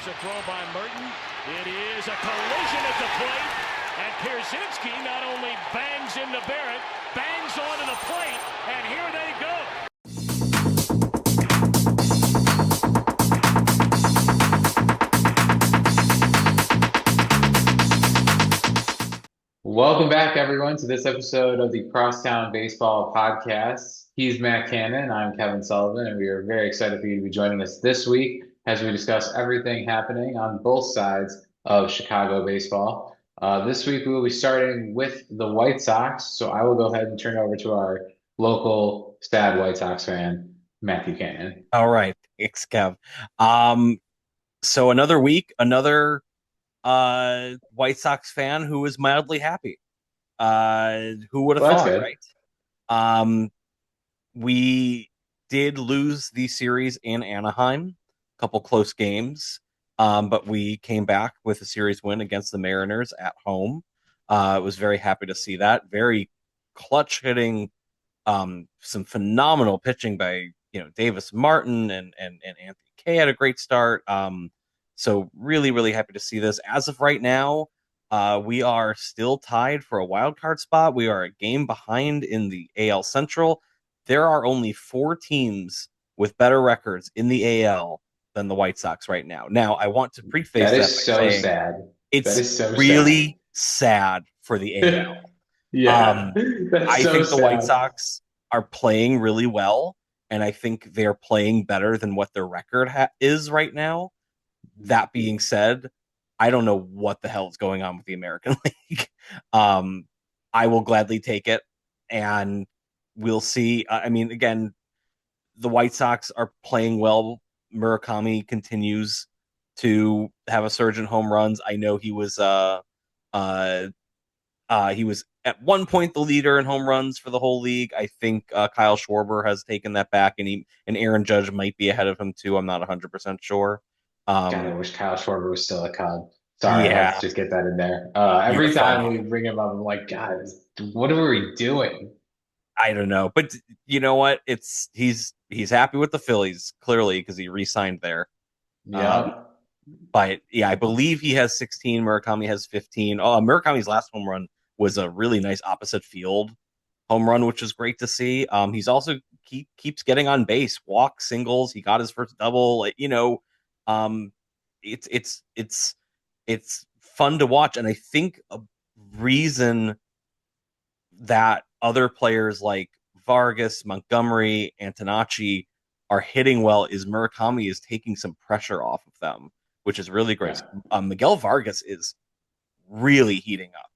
Here's a throw by Merton. It is a collision at the plate. And Pierzynski not only bangs into Barrett, bangs onto the plate, and here they go. Welcome back, everyone, to this episode of the Crosstown Baseball Podcast. He's Matt Cannon, I'm Kevin Sullivan, and we are very excited for you to be joining us this week as we discuss everything happening on both sides of Chicago baseball. This week, we will be starting with the White Sox, so I will go ahead and turn it over to our local sad White Sox fan, Matthew Cannon. All right, thanks, Kev. So another week, another White Sox fan who is mildly happy. Who would have thought, good. right? We did lose the series in Anaheim, a couple close games, but we came back with a series win against the Mariners at home. I was very happy to see that. Very clutch hitting, some phenomenal pitching by Davis Martin and Anthony Kay had a great start. So really, really happy to see this. As of right now, we are still tied for a wild card spot. We are a game behind in the AL Central. There are only 4 teams with better records in the AL than the White Sox right now. Now, I want to preface that by saying sad. It's really sad for the AL. Yeah, I think the White Sox are playing really well, and I think they're playing better than what their record is right now. That being said, I don't know what the hell is going on with the American League. I will gladly take it, and we'll see. I mean, again, the White Sox are playing well. Murakami continues to have a surge in home runs. I know he was at one point the leader in home runs for the whole league. I think Kyle Schwarber has taken that back, and Aaron Judge might be ahead of him too. I'm not 100% sure. God, I wish Kyle Schwarber was still a Cub. Sorry, I had to just get that in there. Every time we bring him up, I'm like, God, what are we doing? I don't know, but you know what? He's happy with the Phillies clearly because he re-signed there. Yeah, but yeah, I believe he has 16. Murakami has 15. Murakami's last home run was a really nice opposite field home run, which is great to see. He's also keeps getting on base, walks, singles. He got his first double. It's fun to watch, and I think a reason that other players like Vargas, Montgomery, Antonacci are hitting well is Murakami is taking some pressure off of them, which is really great. Yeah. Miguel Vargas is really heating up.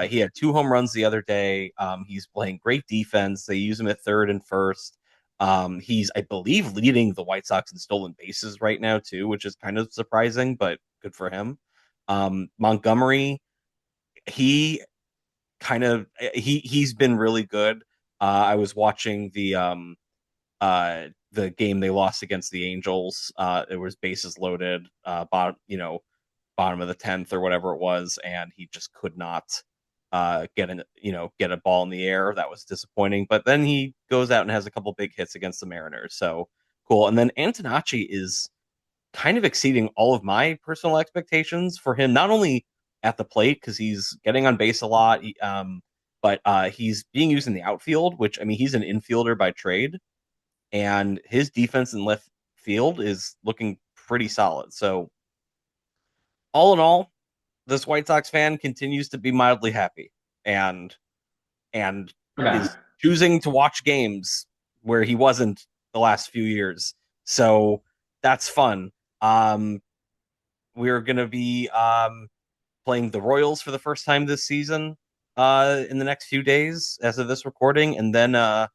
He had 2 home runs the other day. He's playing great defense. They use him at third and first. He's, I believe, leading the White Sox in stolen bases right now too, which is kind of surprising, but good for him. Montgomery, he's been really good. I was watching the game they lost against the Angels. It was bases loaded, bottom of the 10th or whatever it was, and he just could not get a ball in the air. That was disappointing. But then he goes out and has a couple big hits against the Mariners. So cool. And then Antonacci is kind of exceeding all of my personal expectations for him, not only at the plate because he's getting on base a lot, but he's being used in the outfield, which, I mean, he's an infielder by trade, and his defense in left field is looking pretty solid. So all in all, this White Sox fan continues to be mildly happy and is choosing to watch games where he wasn't the last few years. So that's fun. We're going to be playing the Royals for the first time this season in the next few days as of this recording. And then I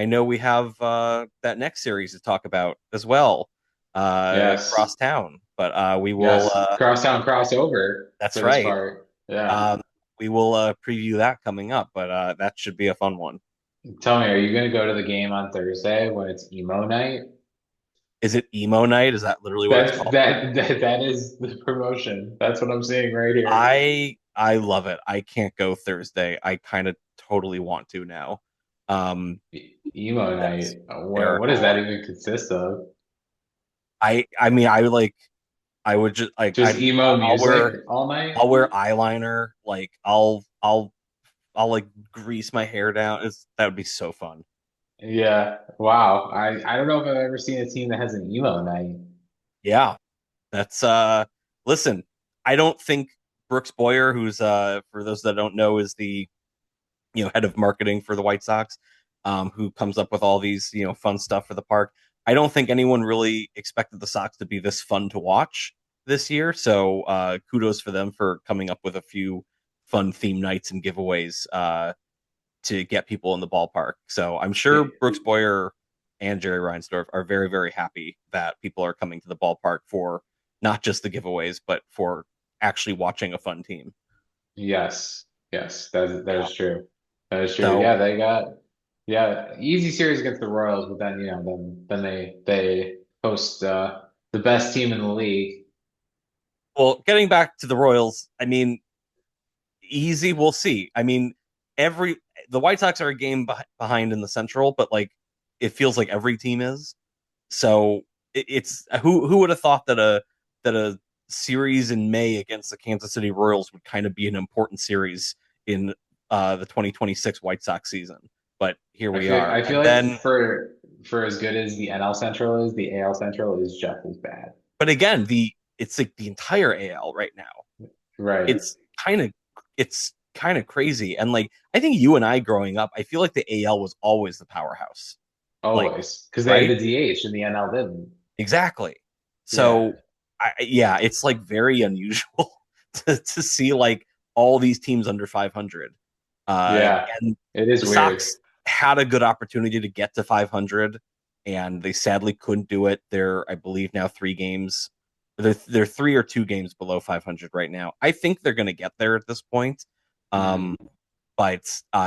know we have that next series to talk about as well. Yes. Crosstown. But we will Crosstown crossover. That's right. Yeah. We will preview that coming up, but that should be a fun one. Tell me, are you going to go to the game on Thursday when it's emo night? Is it emo night? Is that literally what it's called? That is the promotion. That's what I'm seeing right here. I love it. I can't go Thursday. I kind of totally want to now. Emo night. What does that even consist of? I mean, I like I would just like Just emo I'll wear music all night? I'll wear eyeliner. Like I'll like grease my hair down. That would be so fun. Yeah. Wow. I don't know if I've ever seen a team that has an emo night. Yeah, that's listen, I don't think Brooks Boyer, who's for those that don't know, is the head of marketing for the White Sox, who comes up with all these fun stuff for the park. I don't think anyone really expected the Sox to be this fun to watch this year. So kudos for them for coming up with a few fun theme nights and giveaways to get people in the ballpark. So I'm sure Yeah. Brooks Boyer and Jerry Reinsdorf are very, very happy that people are coming to the ballpark for not just the giveaways, but for actually watching a fun team. Yes. Yes. That Yeah. is true. That is true. So, Yeah, they got easy series against the Royals, but then then they host the best team in the league. well, getting back to the Royals, I mean, easy, we'll see. I mean, every the White Sox are a game behind in the Central, but like it feels like every team is. So it's who would have thought that a series in May against the Kansas City Royals would kind of be an important series in the 2026 White Sox season. But here we are. I feel And like then, for as good as the NL Central is, the AL Central is just as bad. but again, it's like the entire AL right now. Right. It's kind of it's kind of crazy. And like I think you and I growing up, I feel like the AL was always the powerhouse. Like, Always. Because they had right? the DH and the NL didn't. Exactly. Yeah. So, yeah, it's like very unusual to see like all these teams under 500. Yeah. And It is the weird. Sox had a good opportunity to get to 500, and they sadly couldn't do it. They're, I believe, now 3 games. They're 3 or 2 games below 500 right now. I think they're going to get there at this point. Mm. Um, but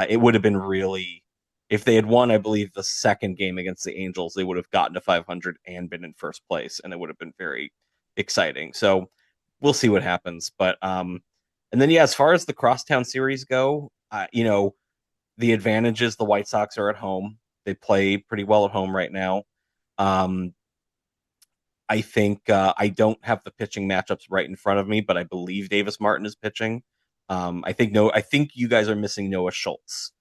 it would have been really if they had won, I believe, the second game against the Angels, they would have gotten to 500 and been in first place, and it would have been very exciting. So we'll see what happens. But and then yeah, as far as the Crosstown series go, the advantage is the White Sox are at home. They play pretty well at home right now. Um, I think I don't have the pitching matchups right in front of me, but I believe Davis Martin is pitching. I think you guys are missing Noah Schultz,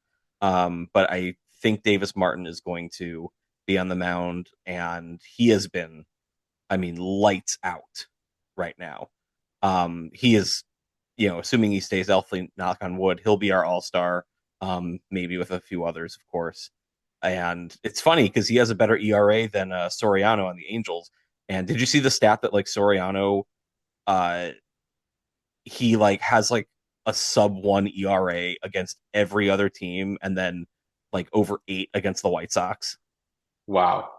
but I think Davis Martin is going to be on the mound, and he has been, I mean, lights out right now. He is, assuming he stays healthy, knock on wood, he'll be our all-star, maybe with a few others, of course. And it's funny because he has a better ERA than Soriano on the Angels. And did you see the stat that like Soriano, uh, he like has like a sub 1 ERA against every other team, and then like over 8 against the White Sox. Wow.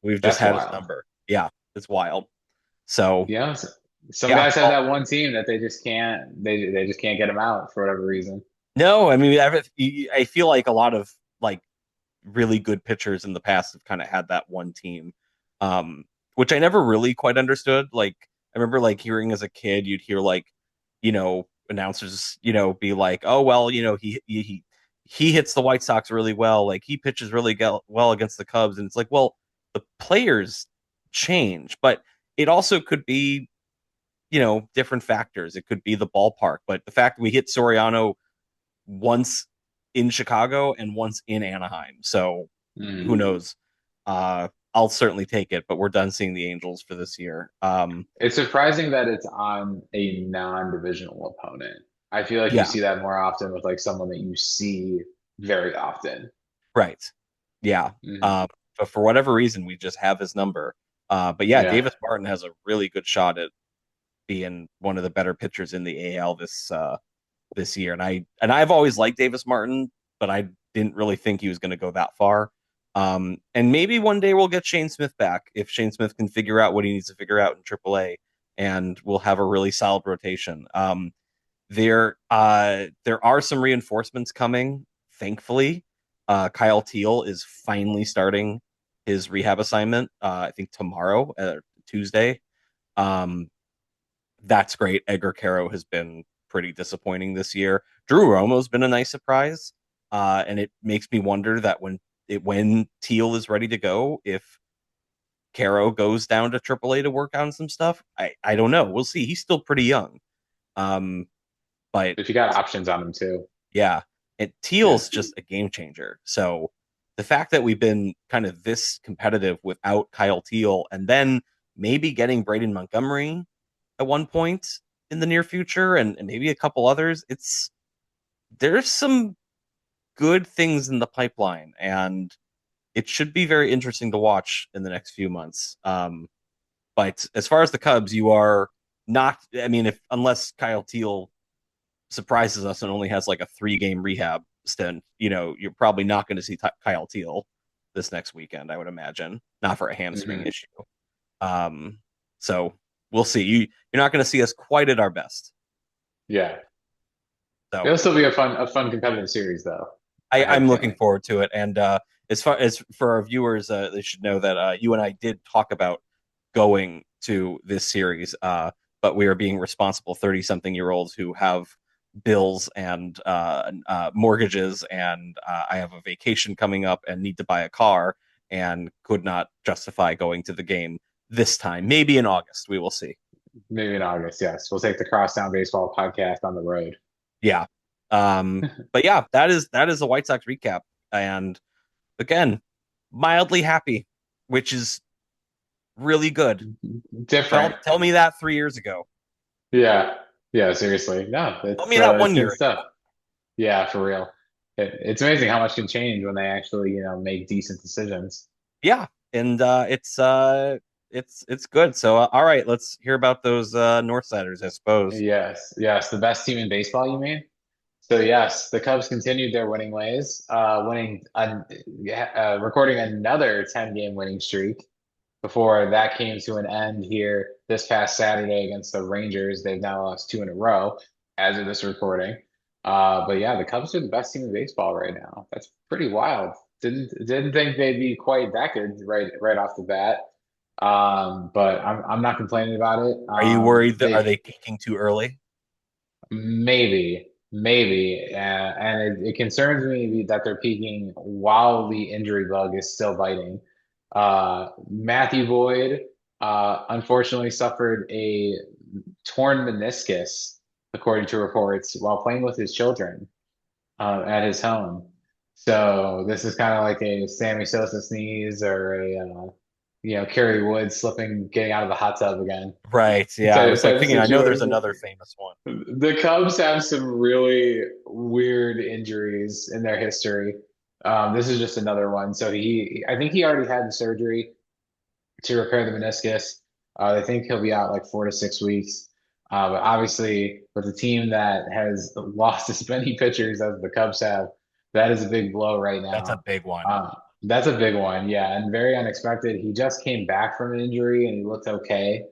We've just That's had his wild. number. Yeah, it's wild. So Yeah. Some yeah, guys have that one team that they just can't get them out for whatever reason. no, I mean, I feel like a lot of like really good pitchers in the past have kind of had that one team, which I never really quite understood. Like I remember like hearing as a kid, you'd hear like, announcers, be like, oh well, he hits the White Sox really well, like he pitches really well against the Cubs, and it's like, well, the players change, but it also could be, different factors. It could be the ballpark, but the fact we hit Soriano once in Chicago and once in Anaheim. So who Mm. knows? I'll certainly take it, but we're done seeing the Angels for this year. It's surprising that it's on a non-divisional opponent. I feel like you Yeah, see that more often with like someone that you see very often. right. Yeah. Mm. But for whatever reason, we just have his number. But yeah, Yeah. Davis Martin has a really good shot at being one of the better pitchers in the AL this year. And I've always liked Davis Martin, but I didn't really think he was going to go that far. And maybe one day we'll get Shane Smith back if Shane Smith can figure out what he needs to figure out in AAA, and we'll have a really solid rotation. There are some reinforcements coming, thankfully. Kyle Teal is finally starting his rehab assignment. I think tomorrow, Tuesday. Um, that's great. Edgar Caro has been pretty disappointing this year. Drew Romo's been a nice surprise, and it makes me wonder that when Teal is ready to go, if Caro goes down to AAA to work on some stuff. I don't know. We'll see. He's still pretty young. But If you got options on him too. yeah, Yeah. Teal's just a game changer. So the fact that we've been kind of this competitive without Kyle Teal, and then maybe getting Braden Montgomery at one point in the near future, and maybe a couple others, there's some good things in the pipeline, and it should be very interesting to watch in the next few months. But as far as the Cubs, you are not. I mean, unless Kyle Teal surprises us and only has like a 3-game rehab stint, you're probably not going to see Kyle Teal this next weekend. I would imagine, not for a hamstring issue. So we'll see. You're not going to see us quite at our best. Yeah. So It'll still be a fun competitive series, though. I'm looking forward to it. And as far as for our viewers, they should know that you and I did talk about going to this series, but we are being responsible 30-something-year-olds who have bills and mortgages, and I have a vacation coming up and need to buy a car and could not justify going to the game this time. Maybe in August, we will see. Maybe in August, yes. We'll take the Crosstown Baseball Podcast on the road. Yeah. But yeah, that is the White Sox recap. And again, mildly happy, which is really good. Different. Tell me that 3 years ago. Yeah. Yeah, seriously. No, Tell me that 1 year stuff. Yeah, for real. It's amazing how much can change when they actually, make decent decisions. Yeah, and it's good. So all right, let's hear about those Northsiders, I suppose. Yes, the best team in baseball, you mean? So yes, the Cubs continued their winning ways, recording another 10-game winning streak before that came to an end here this past Saturday against the Rangers. They've now lost 2 in a row as of this recording. But yeah, the Cubs are the best team in baseball right now. That's pretty wild. Didn't think they'd be quite that good right off the bat. But I'm not complaining about it. Are you worried are they peaking too early? Maybe, and it concerns me that they're peaking while the injury bug is still biting. Matthew Boyd, unfortunately suffered a torn meniscus, according to reports, while playing with his children, at his home. So this is kind of like a Sammy Sosa sneeze or Kerry Wood getting out of the hot tub again. Right. Yeah. I was thinking, I know there's another famous one. The Cubs have some really weird injuries in their history. This is just another one. So I think he already had the surgery to repair the meniscus. They think he'll be out like 4 to 6 weeks. But obviously, with a team that has lost as many pitchers as the Cubs have, that is a big blow right now. That's a big one. That's a big one, yeah, and very unexpected. He just came back from an injury and he looked okay,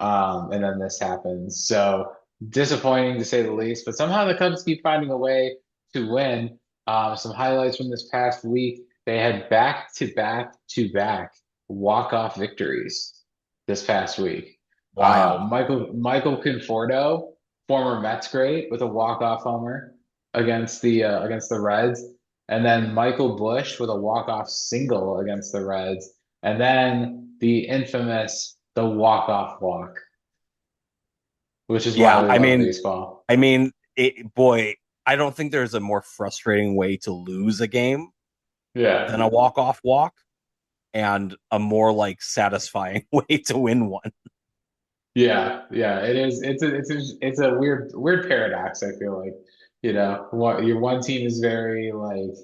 and then this happens. So disappointing to say the least. But somehow the Cubs keep finding a way to win. Some highlights from this past week: they had back-to-back walk-off victories this past week. Wow. Michael Conforto, former Mets great, with a walk-off homer against the Reds. And then Michael Bush with a walk-off single against the Reds. And then the infamous, the walk-off walk, which is why we love baseball. I mean, boy, I don't think there's a more frustrating way to lose a game than a walk-off walk, and a more like satisfying way to win one. Yeah, it is. It's a weird paradox, I feel like. Your one team is very like,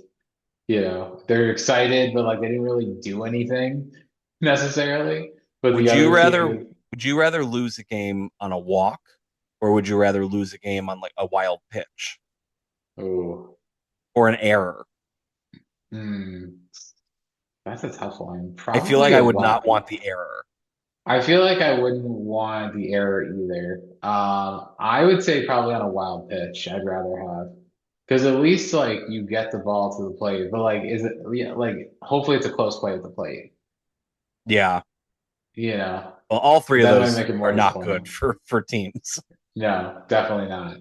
they're excited, but like they didn't really do anything necessarily. But would you rather lose a game on a walk, or would you rather lose a game on like a wild pitch? Oh, or an error? That's a tough one. I feel like I would not want the error. I feel like I wouldn't want the error either. I would say probably on a wild pitch, I'd rather have, because at least like you get the ball to the plate. But like, hopefully it's a close play at the plate. Yeah. Well, all three of those are not good for teams. No, definitely not.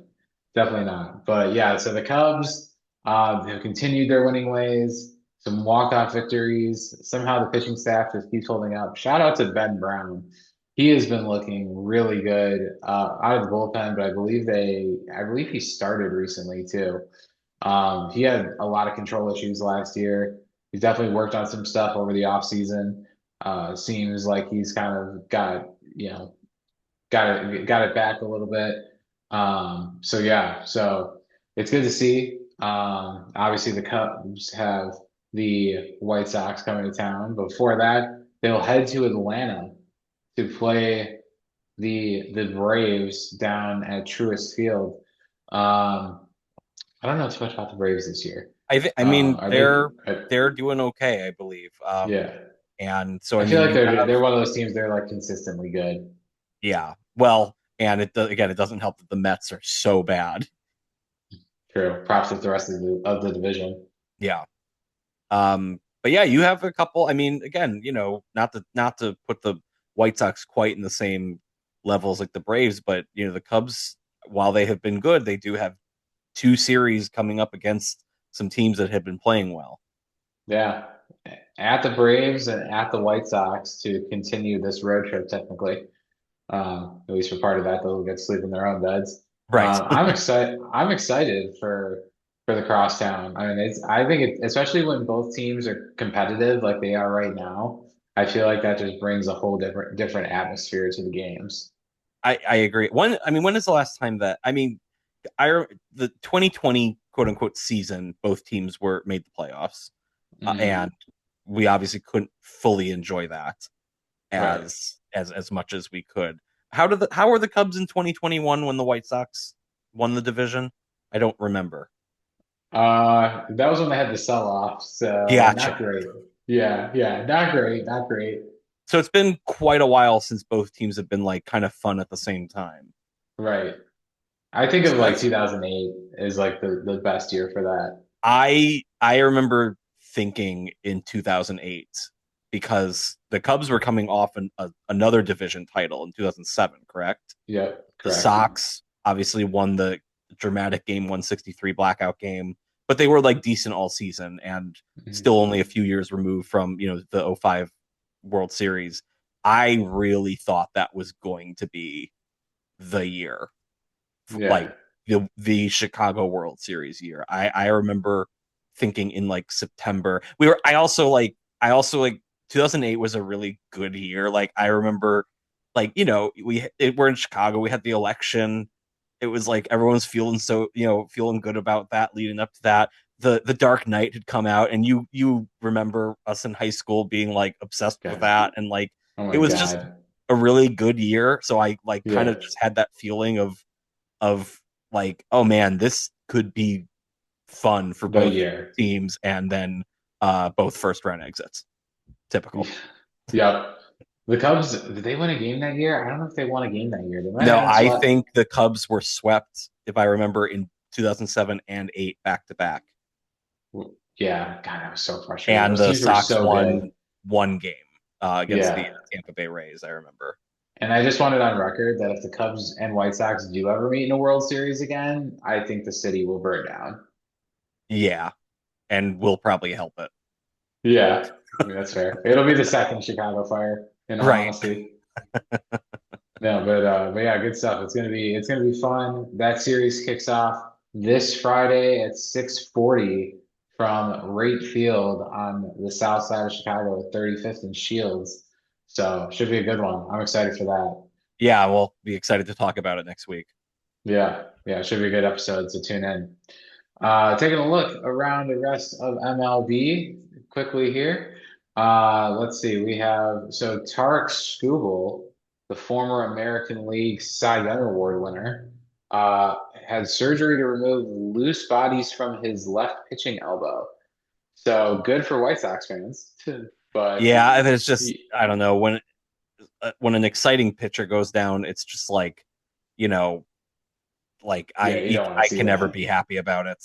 But yeah, so the Cubs have continued their winning ways. some walk-off victories. Somehow the pitching staff just keeps holding up. Shout out to Ben Brown. He has been looking really good out of the bullpen, but I believe he started recently too. He had a lot of control issues last year. He's definitely worked on some stuff over the offseason. Seems like he's kind of got it back a little bit. So yeah, so it's good to see. Obviously the Cubs have the White Sox coming to town. Before that, they'll head to Atlanta to play the Braves down at Truist Field. I don't know too much about the Braves this year. I mean, Are they? they're doing okay, I believe. Yeah, And so I I feel mean, like you have they're one of those teams. They're like consistently good. yeah. Well, and it doesn't help that the Mets are so bad. True. Props to the rest of the division. Yeah. But yeah, you have a couple. I mean, again, not to put the White Sox quite in the same levels like the Braves, but the Cubs, while they have been good, they do have two series coming up against some teams that have been playing well. Yeah, at the Braves and at the White Sox to continue this road trip. Technically, at least for part of that, they'll get to sleep in their own beds. Right. I'm excited. I'm excited for the crosstown. I mean, I think especially when both teams are competitive like they are right now. I feel like that just brings a whole different atmosphere to the games. I agree. When is the last time that the 2020 quote unquote season, both teams were made the playoffs, Mhm. and we obviously couldn't fully enjoy that Right. as much as we could. How were the Cubs in 2021 when the White Sox won the division? I don't remember. That was when they had the sell off, so not Gotcha. great. Yeah, not great, not great. So it's been quite a while since both teams have been like kind of fun at the same time. Right. I think of So like that's 2008 is like the best year for that. I remember thinking in 2008 because the Cubs were coming off another division title in 2007, correct? Yep, The correct. Sox obviously won the dramatic game 163 blackout game, but they were like decent all season and Mhm. still only a few years removed from, the '05 World Series. I really thought that was going to be the year, like Yeah. the Chicago World Series year. I remember thinking in like September. I also like 2008 was a really good year. Like I remember like we're in Chicago, we had the election. It was like everyone's feeling good about that leading up to that. The Dark Knight had come out, and you remember us in high school being like obsessed with Okay. that, and like Oh it my was just God. a really good year. So I like kind Yeah. of just had that feeling of like, oh man, this could be fun for The both year. teams, and then both first round exits. Typical. Yep. The Cubs, did they win a game that year? I don't know if they won a game that year. They might have No, gotten I swept. think the Cubs were swept, if I remember, in 2007 and 8 back to back, Yeah, God, that was so frustrating. and Those the teams were Sox so won good. one game against the Yeah. Tampa Bay Rays. I remember. And I just wanted on record that if the Cubs and White Sox do ever meet in a World Series again, I think the city will burn down. Yeah, and we'll probably help it. Yeah, I mean, that's fair. It'll be the second Chicago fire, in all Right. honesty. No, but yeah, good stuff. It's gonna be fun. That series kicks off this Friday at 6:40 from Rate Field on the south side of Chicago at 35th and Shields. So should be a good one. I'm excited for that. Yeah, we'll be excited to talk about it next week. Yeah, it should be a good episode. So tune in. Taking a look around the rest of MLB quickly here. Let's see. We have so Tarek Skubal, the former American League Cy Young Award winner, had surgery to remove loose bodies from his left pitching elbow. So good for White Sox fans. But Yeah, and it's just y- I don't know when an exciting pitcher goes down, it's just like you know like yeah, you don't want to I see can never that. be happy about it.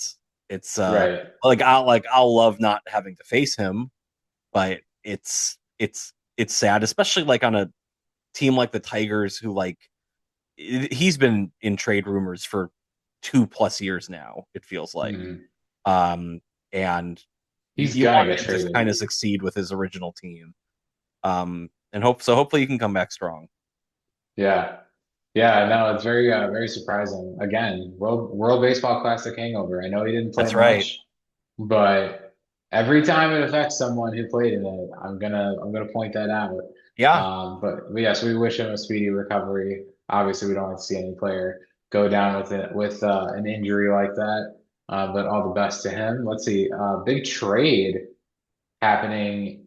It's Right. I'll love not having to face him, but it's sad, especially like on a team like the Tigers, who like he's been in trade rumors for 2+ years now. It feels like, Mhm. um, and He's You gonna want get him to traded. kind of succeed with his original team. And hopefully he can come back strong. Yeah. Yeah, no, it's very surprising. Again, World Baseball Classic hangover. I know he didn't play That's right. much, but every time it affects someone who played in it, I'm gonna point that out. Yeah. But yes, we wish him a speedy recovery. Obviously, we don't want to see any player go down with an injury like that. But all the best to him. Let's see, big trade happening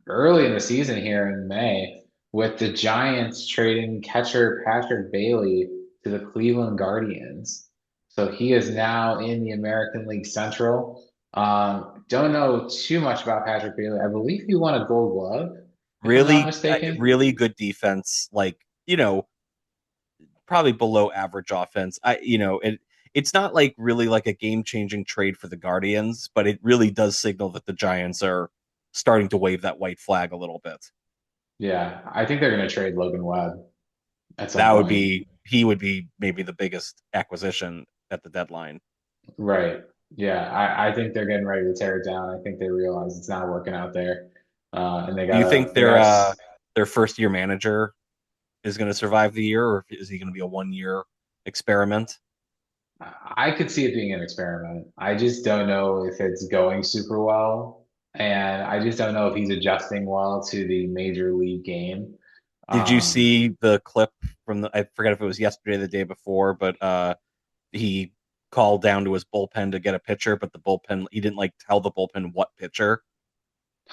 early in the season here in May with the Giants trading catcher Patrick Bailey to the Cleveland Guardians. So he is now in the American League Central. Don't know too much about Patrick Bailey. I believe he won a Gold Glove, if I'm not mistaken. Really good defense. Like, probably below average offense. It's not like really like a game changing trade for the Guardians, but it really does signal that the Giants are starting to wave that white flag a little bit. Yeah, I think they're going to trade Logan Webb at some That would point. be He would be maybe the biggest acquisition at the deadline. Right. Yeah, I think they're getting ready to tear it down. I think they realize it's not working out there. And Do you think they gotta their first year manager is going to survive the year, or is he going to be a 1 year experiment? I could see it being an experiment. I just don't know if it's going super well. And I just don't know if he's adjusting well to the major league game. Did you Um, see the clip from I forget if it was yesterday or the day before, but he called down to his bullpen to get a pitcher, but the bullpen, he didn't like tell the bullpen what pitcher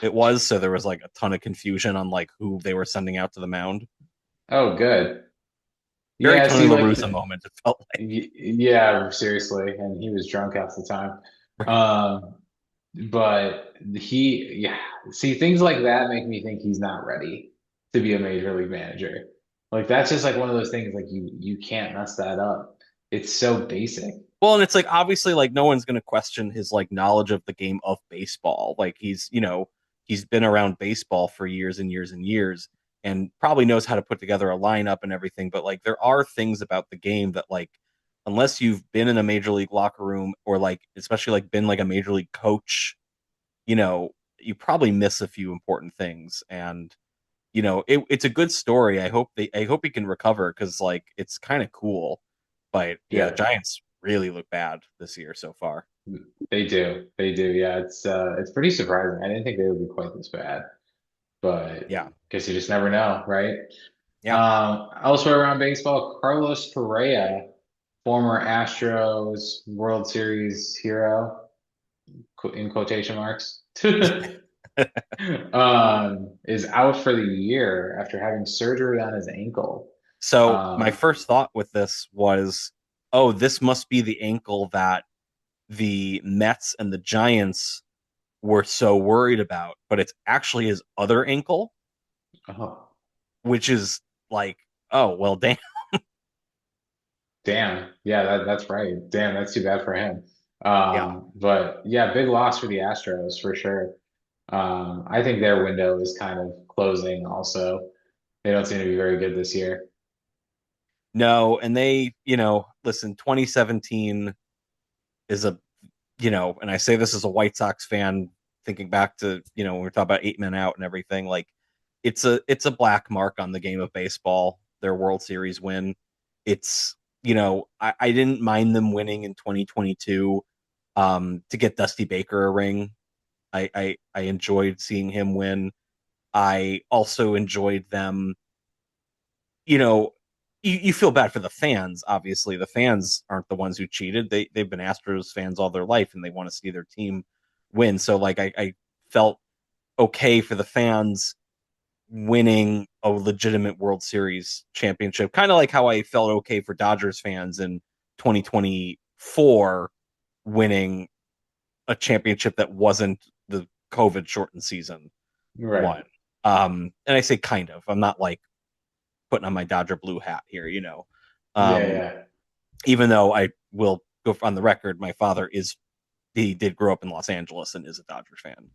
it was, so there was like a ton of confusion on like who they were sending out to the mound. oh, good. Very Yeah, Tony see, La Russa moment, it felt like. yeah, seriously. And he was drunk half the time. Right. Um, but yeah, see, things like that make me think he's not ready to be a major league manager. Like that's just like one of those things like you can't mess that up. It's so basic. Well, and it's like obviously like no one's going to question his like knowledge of the game of baseball. Like he's been around baseball for years and years and years and probably knows how to put together a lineup and everything, but like there are things about the game that like unless you've been in a major league locker room or like especially like been like a major league coach, you probably miss a few important things. And it's a good story. I hope he can recover because like it's kind of cool. But yeah, the Yeah, Giants really look bad this year so far. they do. They do. Yeah, it's pretty surprising. I didn't think they would be quite this bad, but Yeah, guess you just never know, right? yeah. Elsewhere around baseball, Carlos Correa, former Astros World Series hero, in quotation marks, is out for the year after having surgery on his ankle. So my Um, first thought with this was, oh, this must be the ankle that the Mets and the Giants were so worried about, but it's actually his other ankle, oh, which is like, oh, well, damn. damn. Yeah, that's right. Damn, that's too bad for him. Yeah. But yeah, big loss for the Astros for sure. I think their window is kind of closing also. They don't seem to be very good this year. No, and listen, 2017 is and I say this as a White Sox fan, thinking back to, when we talk about 8 men out and everything, like it's a black mark on the game of baseball, their World Series win. It's, I didn't mind them winning in 2022 to get Dusty Baker a ring. I enjoyed seeing him win. I also enjoyed them, you know, you feel bad for the fans. Obviously, the fans aren't the ones who cheated. They've been Astros fans all their life, and they want to see their team win. So, like, I felt okay for the fans winning a legitimate World Series championship, kind of like how I felt okay for Dodgers fans in 2024 winning a championship that wasn't the COVID shortened season Right. one. And I say kind of. I'm not like putting on my Dodger blue hat here, Yeah, Um, yeah. even though I will go on the record, my father he did grow up in Los Angeles and is a Dodgers fan.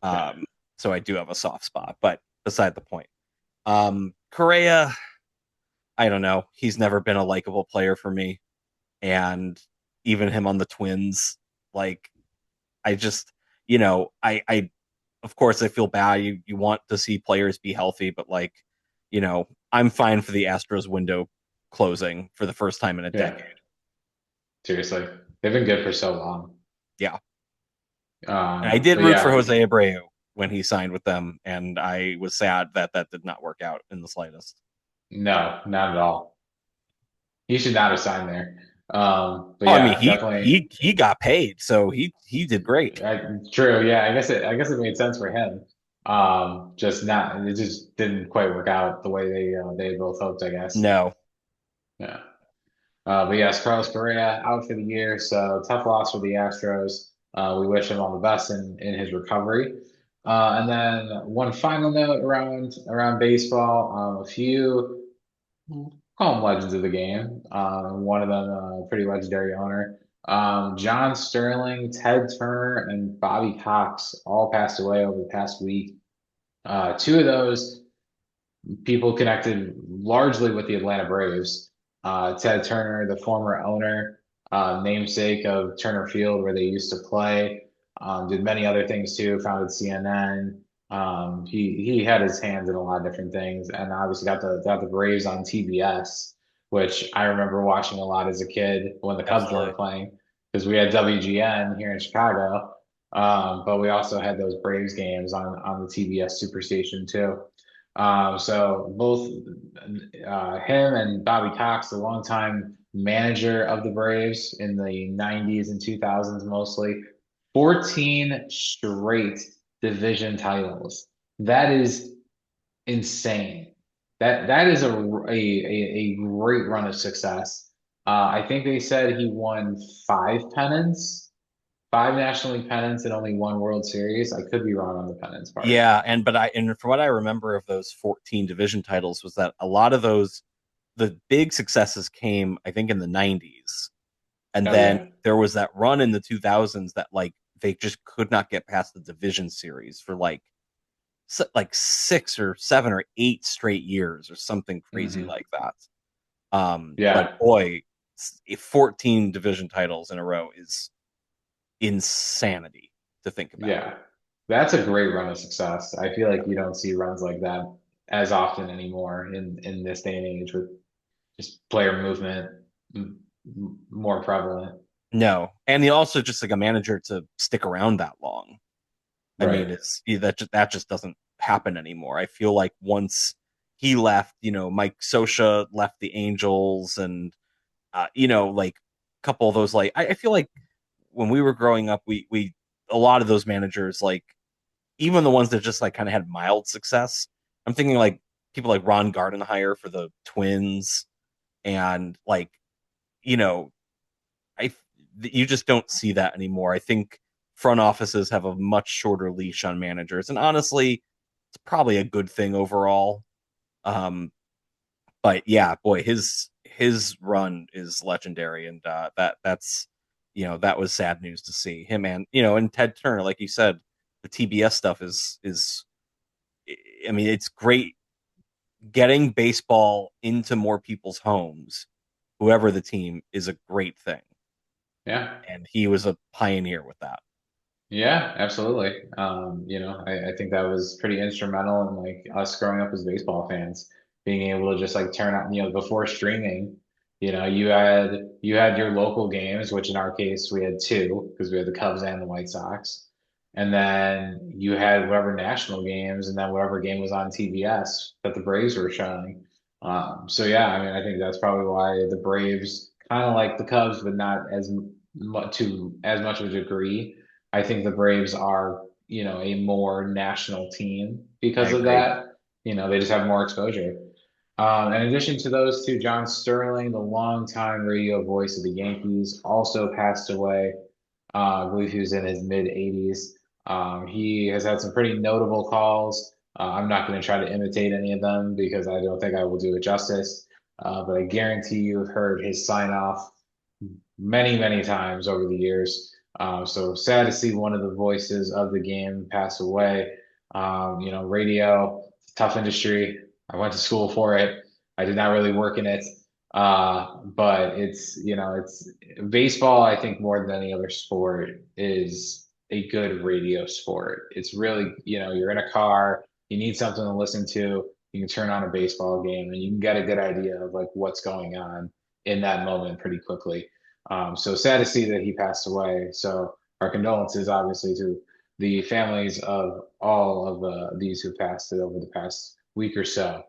Yeah. So I do have a soft spot, but beside the point. Correa, I don't know. He's never been a likable player for me. And even him on the Twins, like, I just, I of course I feel bad. You want to see players be healthy, but like, I'm fine for the Astros window closing for the first time in a Yeah, decade. seriously, they've been good for so long. Yeah. And I did But root for yeah, Jose Abreu when he signed with them, and I was sad that that did not work out in the slightest. no, not at all. He should not have signed there. But Oh, I mean, yeah, he definitely. he he got paid, so he did great. True. Yeah, I guess it made sense for him. Just not. It just didn't quite work out the way they both hoped, I guess. No, Yeah. But yes, Carlos Correa out for the year, so tough loss for the Astros. We wish him all the best in his recovery. And then one final note around baseball. A few call them legends of the game. One of them, a pretty legendary owner. John Sterling, Ted Turner, and Bobby Cox all passed away over the past week. Two of those people connected largely with the Atlanta Braves. Ted Turner, the former owner, namesake of Turner Field, where they used to play, did many other things too. Founded CNN. He had his hands in a lot of different things, and obviously got the Braves on TBS, which I remember watching a lot as a kid when the Cubs absolutely. weren't playing, because we had WGN here in Chicago. But we also had those Braves games on the TBS Superstation too. So both him and Bobby Cox, the longtime manager of the Braves in the 90s and 2000s mostly, 14 straight division titles. That is insane. That is a great run of success. I think they said he won five National League pennants, and only one World Series. I could be wrong on the pennants part. Yeah, and from what I remember of those 14 division titles was that a lot of those the big successes came, I think, in the 90s. And Oh then yeah. there was that run in the 2000s that like they just could not get past the division series for like 6 or 7 or 8 straight years or something crazy Hmm. like that. But Yeah. boy, 14 division titles in a row is insanity to think about. Yeah, that's a great run of success. I feel like you don't see runs like that as often anymore in this day and age with just player movement more prevalent. No, and he also just like a manager to stick around that long. I mean, Right. it's that just doesn't happen anymore. I feel like once he left, Mike Sosha left the Angels, and like a couple of those, like I feel like when we were growing up, we a lot of those managers, like even the ones that just like kind of had mild success. I'm thinking like people like Ron Gardenhire for the Twins, and like you know I you just don't see that anymore. I think front offices have a much shorter leash on managers, and honestly, it's probably a good thing overall. Um, but yeah, boy, his run is legendary, and that was sad news to see him, and Ted Turner, like you said, the TBS stuff is I mean, it's great getting baseball into more people's homes. Whoever the team is a great thing, Yeah. and he was a pioneer with that. Yeah, absolutely. I think that was pretty instrumental in like us growing up as baseball fans, being able to just like turn on, before streaming, you had your local games, which in our case we had two because we had the Cubs and the White Sox. And then you had whatever national games and then whatever game was on TBS that the Braves were showing. So yeah, I mean, I think that's probably why the Braves kind of like the Cubs, but not as much of a degree. I think the Braves are, a more national team I because of agree. that. They just have more exposure. In addition to those two, John Sterling, the longtime radio voice of the Yankees, also passed away. I believe he was in his mid 80s. He has had some pretty notable calls. I'm not going to try to imitate any of them because I don't think I will do it justice. But I guarantee you have heard his sign off many, many times over the years. So sad to see one of the voices of the game pass away. Radio, tough industry. I went to school for it. I did not really work in it. But it's baseball, I think more than any other sport a good radio sport. It's really, you're in a car, you need something to listen to, you can turn on a baseball game and you can get a good idea of like what's going on in that moment pretty quickly. So sad to see that he passed away. So our condolences, obviously, to the families of all of these who passed it over the past week or so.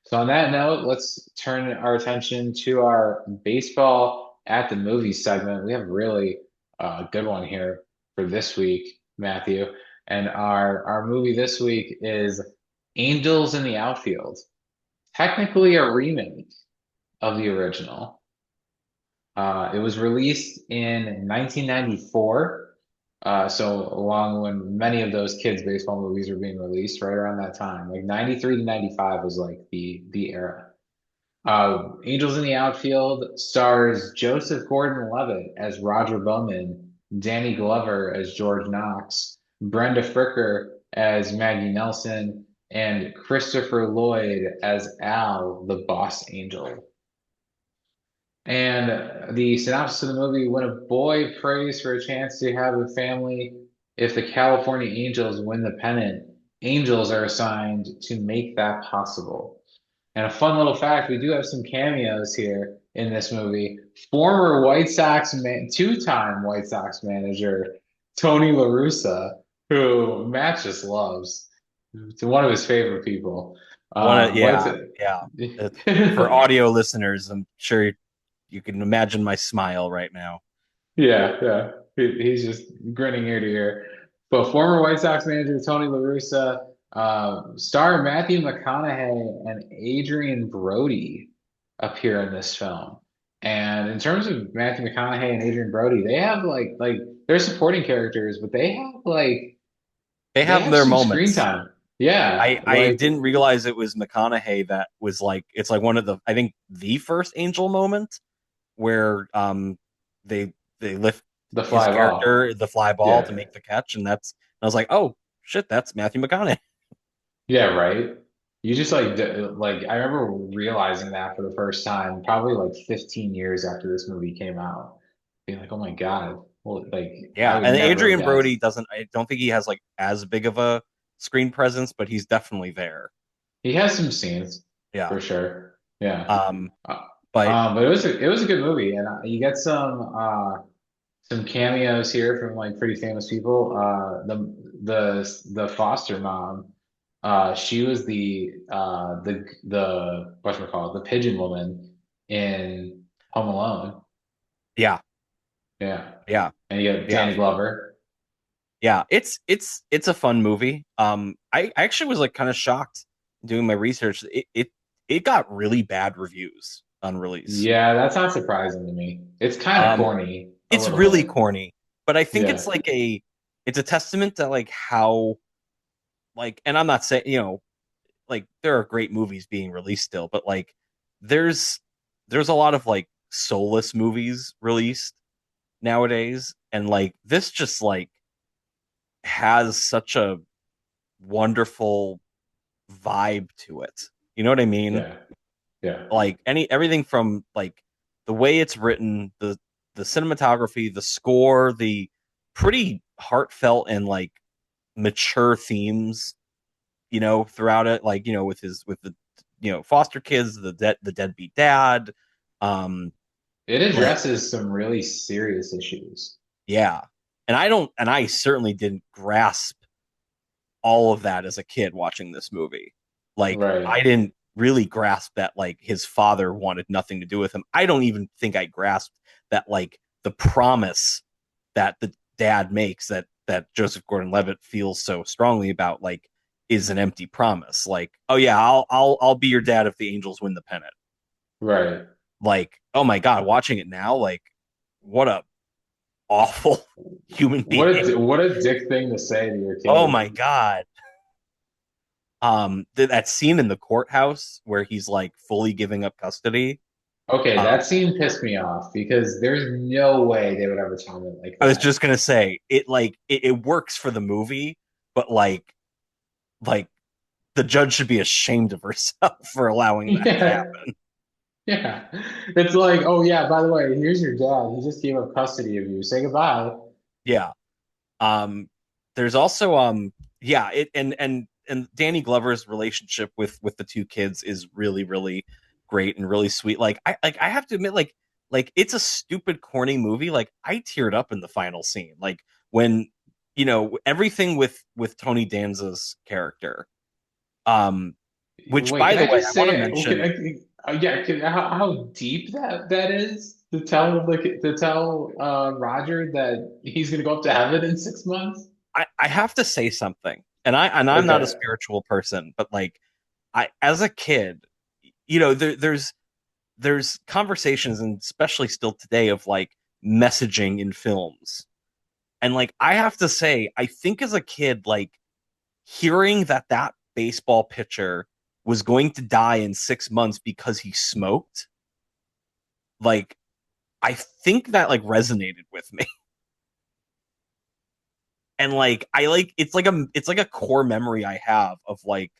So on that note, let's turn our attention to our baseball at the movies segment. We have really a good one here for this week, Matthew. And our movie this week is Angels in the Outfield. Technically a remake of the original. It was released in 1994. So along when many of those kids' baseball movies were being released, right around that time, like 93 to 95 was like the era. Angels in the Outfield stars Joseph Gordon-Levitt as Roger Bowman, Danny Glover as George Knox, Brenda Fricker as Maggie Nelson, and Christopher Lloyd as Al, the Boss Angel. And the synopsis of the movie: when a boy prays for a chance to have a family, if the California Angels win the pennant, angels are assigned to make that possible. And a fun little fact, we do have some cameos here in this movie. Former White Sox two-time White Sox manager Tony La Russa, who Matt just loves. It's one of his favorite people. Yeah. For audio listeners, I'm sure you can imagine my smile right now. Yeah. He's just grinning ear to ear. But former White Sox manager Tony La Russa, star Matthew McConaughey and Adrian Brody appear in this film. And in terms of Matthew McConaughey and Adrian Brody, they have like they're supporting characters, but they have their some screen moments. time. Yeah, I didn't realize it was McConaughey that was like, it's like one of the, I think the first Angel moment where they lift the his fly character, ball. the fly ball, to Yeah, make the catch, and I was like, oh shit, that's Matthew McConaughey. yeah, right. You just like I remember realizing that for the first time, probably like 15 years after this movie came out, being like, oh my God, well, like I Yeah, would and never have Adrian guessed. Brody doesn't. I don't think he has like as big of a screen presence, but he's definitely there. He has some scenes Yeah. for sure. Yeah. Um, Uh, but but it was a good movie, and you get some cameos here from like pretty famous people. The foster mom, she was the whatchamacallit, the pigeon woman in Home Alone. yeah, Yeah, yeah, and you got yeah, Danny Glover. yeah. It's a fun movie. I actually was like kind of shocked doing my research. It got really bad reviews on release. Yeah, that's not surprising to me. It's kind of Um, corny a it's little really bit. corny, but I think Yeah, it's a testament to like how, like, and I'm not saying, like, there are great movies being released still, but like there's there's a lot of like soulless movies released nowadays, and like this just like has such a wonderful vibe to it. You know what I mean? yeah, yeah. Like everything from like the way it's written, the cinematography, the score, the pretty heartfelt and like mature themes, throughout it, like, with the foster kids, the deadbeat dad, um It like, addresses some really serious issues. yeah. And I certainly didn't grasp all of that as a kid watching this movie. Like, Right. I didn't really grasp that like his father wanted nothing to do with him. I don't even think I grasped that like the promise that the dad makes, that Joseph Gordon-Levitt feels so strongly about, like, is an empty promise. Like, oh yeah, I'll be your dad if the Angels win the pennant. Right. Like, oh my God, watching it now, like, what a awful human What being. a dick thing to say to your Oh kid. my God. That scene in the courthouse where he's like fully giving up custody. Okay, Um, that scene pissed me off because there's no way they would ever tell it like I was that. just gonna say it, like it works for the movie, but like the judge should be ashamed of herself for allowing that to Yeah, happen. yeah. It's like, oh yeah, by the way, here's your dad. He just gave up custody of you. Say goodbye. Yeah, Um, there's also yeah, it and Danny Glover's relationship with the two kids is really really great and really sweet. I have to admit like it's a stupid corny movie. Like I teared up in the final scene. Like when everything with Tony Danza's character. Um which Wait, by can the I way, I just want to say, mention yeah, how deep that is to tell Roger that he's gonna go up to heaven in 6 months? I have to say something. And I'm not a Okay. spiritual person, but like I as a kid, there's conversations, and especially still today, of like messaging in films. And like I have to say, I think as a kid, like hearing that baseball pitcher was going to die in 6 months because he smoked, like I think that like resonated with me. And like I like it's like a core memory I have of like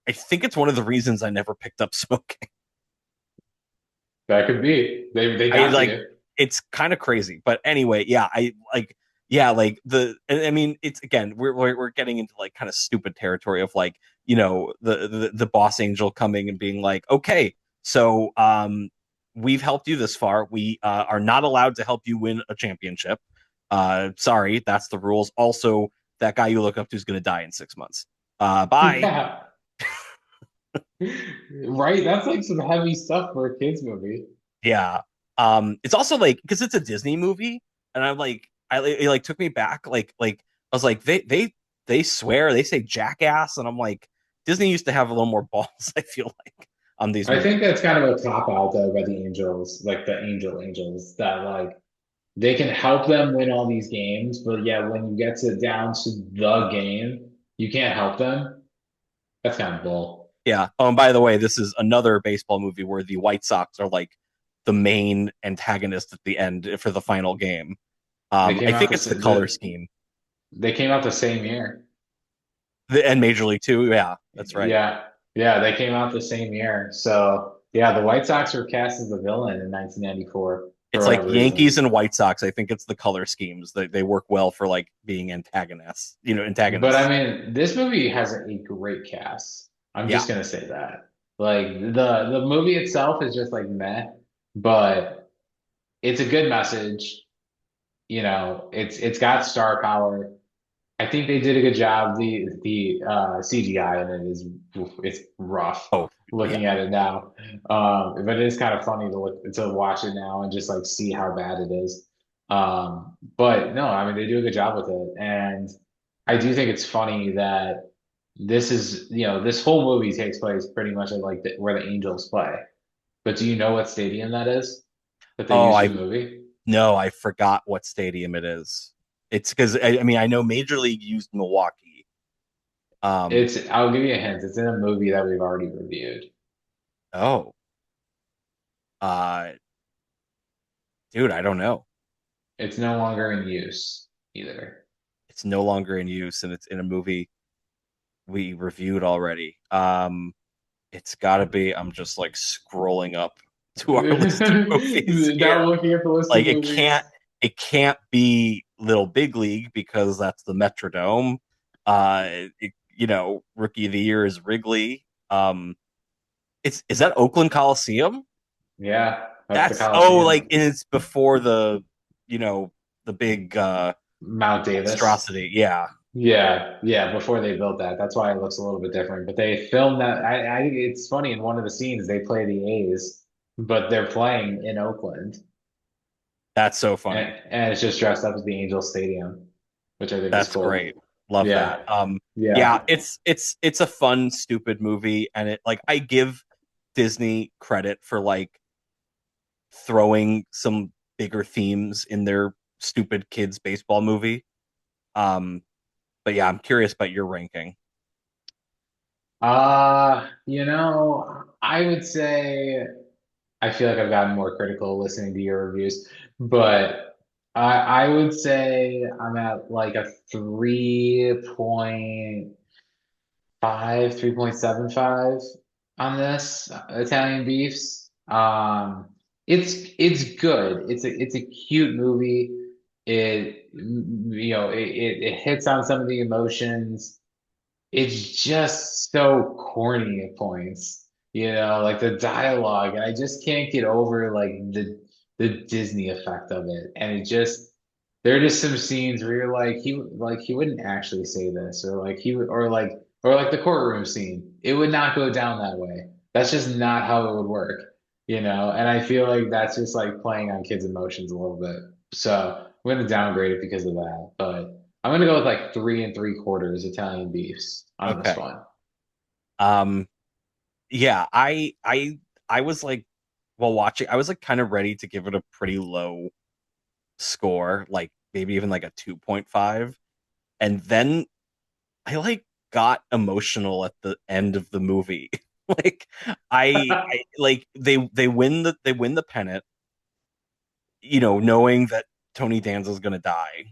I think it's one of the reasons I never picked up smoking. That could be. They I got to like you. it's kind of crazy, but anyway, yeah, I like yeah, like I mean, it's again, we're getting into like kind of stupid territory of like the boss angel coming and being like, okay, so we've helped you this far. We are not allowed to help you win a championship. Sorry, that's the rules. Also, that guy you look up to is going to die in 6 months. Bye. Yeah. Right? That's like some heavy stuff for a kids movie. Yeah. It's also like because it's a Disney movie, and I'm like, it like took me back. Like I was like, they swear, they say jackass, and I'm like, Disney used to have a little more balls. I feel like on these I movies. think that's kind of a cop out though by the Angels, like the Angels, that like they can help them win all these games, but yeah, when you get to down to the game, you can't help them. That's kind of bull. Yeah. Oh, and by the way, this is another baseball movie where the White Sox are like the main antagonist at the end for the final game. They I came out think it's the color scheme. they came out the same year. And Major League Two. Yeah, that's right. Yeah. Yeah, they came out the same year. So yeah, the White Sox were cast as the villain in 1994 for It's like whatever Yankees reason. and White Sox. I think it's the color schemes. They work well for like being antagonists. But I Antagonists. mean, this movie has a great cast. I'm Yeah. just gonna say that. Like the movie itself is just like meh, but it's a good message. It's got star power. I think they did a good job. The CGI in it is it's rough Oh, yeah. looking at it now. But it is kind of funny to watch it now and just like see how bad it is. But no, I mean they do a good job with it, and I do think it's funny that this whole movie takes place pretty much at like where the Angels play. But do you know what stadium that is that they Oh, used for I the movie? no, I forgot what stadium it is. It's because I mean I know Major League used Milwaukee. Um. I'll give you a hint. It's in a movie that we've already reviewed. Oh. Uh. Dude, I don't know. It's no longer in use either. It's no longer in use, and it's in a movie we reviewed already. It's got to be. I'm just like scrolling up to our list of movies Now here. looking at the list of Like it can't movies. it can't be Little Big League because that's the Metrodome. Rookie of the Year is Wrigley. It's is that Oakland Coliseum? Yeah, that's the That's like Coliseum. and it's before you know the big Mount Davis. monstrosity. Yeah, Yeah, yeah, before they built that. That's why it looks a little bit different. But they filmed that. It's funny in one of the scenes they play the A's, but they're playing in Oakland. that's so And, funny. and it's just dressed up as the Angel Stadium, which I think is That's great. cool. Love that. Yeah, Yeah, yeah. it's a fun, stupid movie, and it like I give Disney credit for like throwing some bigger themes in their stupid kids baseball movie. Um, but yeah, I'm curious about your ranking. I would say I feel like I've gotten more critical listening to your reviews, but I would say I'm at like a 3.75 on this Italian beefs. It's good. It's a cute movie. it hits on some of the emotions. It's just so corny at points, like the dialogue, and I just can't get over like the Disney effect of it. And there are just some scenes where you're like he wouldn't actually say this, or like he would, or like the courtroom scene. It would not go down that way. That's just not how it would work. And I feel like that's just like playing on kids' emotions a little bit. So I'm gonna downgrade it because of that, but. I'm gonna go with like 3 3/4 Italian beefs on this Okay. one. Um, yeah, I was like while watching, I was like kind of ready to give it a pretty low score, like maybe even like a 2.5. And then I like got emotional at the end of the movie. Like I like they win the pennant, knowing that Tony Danza's gonna die.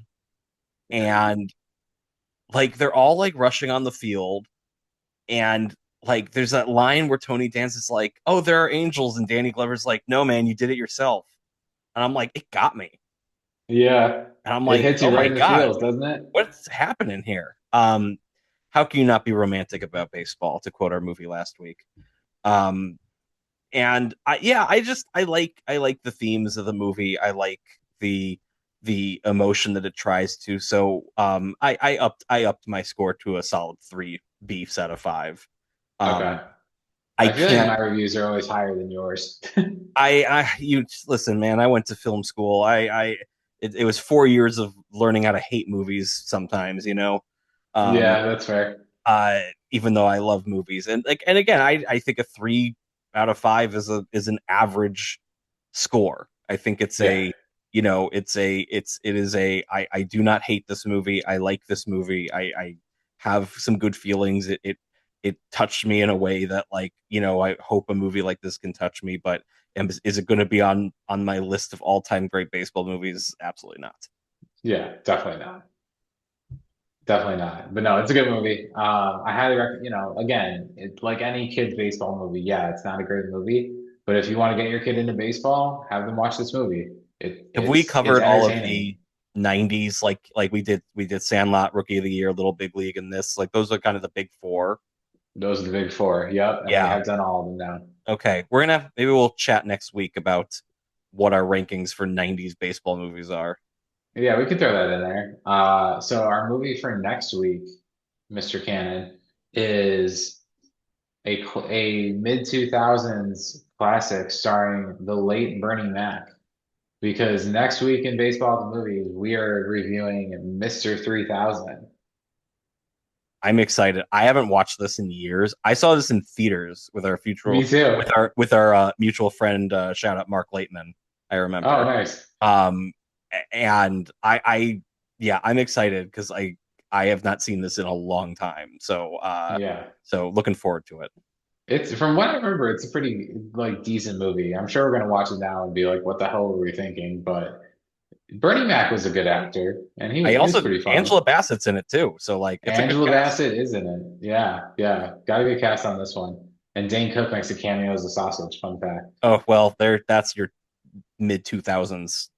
And like they're all like rushing on the field, and like there's that line where Tony Danza's like, "Oh, there are angels," and Danny Glover's like, "No, man, you did it yourself." And I'm like, it got me. Yeah, And I'm it like, hits oh you right my in the God, feels, doesn't it? what's happening here? How can you not be romantic about baseball, to quote our movie last week? Um, and I like the themes of the movie. I like the the emotion that it tries to. So I upped my score to a solid 3 beefs out of 5. Okay. Um, I I feel like can't. my reviews are always higher than yours. You listen, man. I went to film school. It was 4 years of learning how to hate movies. Sometimes. Um, Yeah, that's fair. uh, even though I love movies, and again, I think a 3 out of 5 is an average score. I think it's Yeah, a it is a I do not hate this movie. I like this movie. I have some good feelings. It touched me in a way that, like, I hope a movie like this can touch me. But is it going to be on my list of all-time great baseball movies? Absolutely not. yeah, definitely not. Definitely not. But no, it's a good movie. I highly recommend, again, it's like any kid's baseball movie. Yeah, it's not a great movie, but if you want to get your kid into baseball, have them watch this movie. Have we It's covered all of entertaining. the 90s, like we did Sandlot, Rookie of the Year, Little Big League, and this? Like, those are kind of the big four. Those are the big four. Yep, and we Yeah. have done all of them now. Okay. Maybe we'll chat next week about what our rankings for 90s baseball movies are. Yeah, we could throw that in there. So our movie for next week, Mr. Cannon, is a mid 2000s classic starring the late Bernie Mac. Because next week in Baseball the Movies, we are reviewing Mr. 3000. I'm excited. I haven't watched this in years. I saw this in theaters with our future Me too. with our mutual friend, shout out Mark Laitman. I Oh, remember. nice. Um and yeah, I'm excited because I have not seen this in a long time. Yeah. So looking forward to it. It's from what I remember, it's a pretty like decent movie. I'm sure we're gonna watch it now and be like, what the hell were we thinking? But Bernie Mac was a good actor, and I he was also pretty funny. Angela Bassett's in it too. So like it's a good Angela cast. Bassett is in it. Yeah, yeah. Gotta get cast on this one. And Dane Cook makes a cameo as a sausage. Fun fact. Oh well, that's your mid 2000s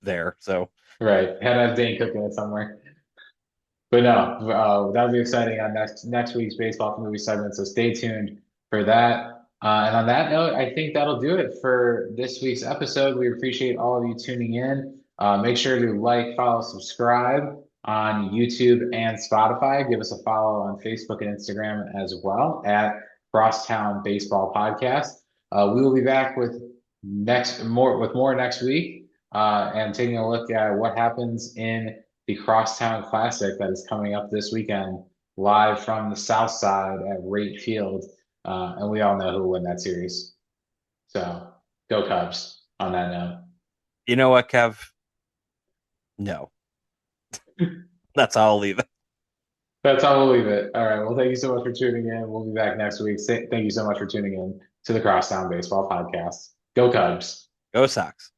there. So Right. Had to have Dane Cook in it somewhere. But no, that'll be exciting on next week's baseball movie segment. So stay tuned for that. And on that note, I think that'll do it for this week's episode. We appreciate all of you tuning in. Make sure to like, follow, subscribe on YouTube and Spotify. Give us a follow on Facebook and Instagram as well at Crosstown Baseball Podcast. We will be back with more next week, and taking a look at what happens in the Crosstown Classic that is coming up this weekend, live from the South Side at Rate Field. And we all know who will win that series. So go Cubs on that note. you know what, Kev? No, that's how I'll leave it. That's how we'll leave it. All right. Well, thank you so much for tuning in. We'll be back next week. Thank you so much for tuning in to the Crosstown Baseball Podcast. Go Cubs. Go Sox.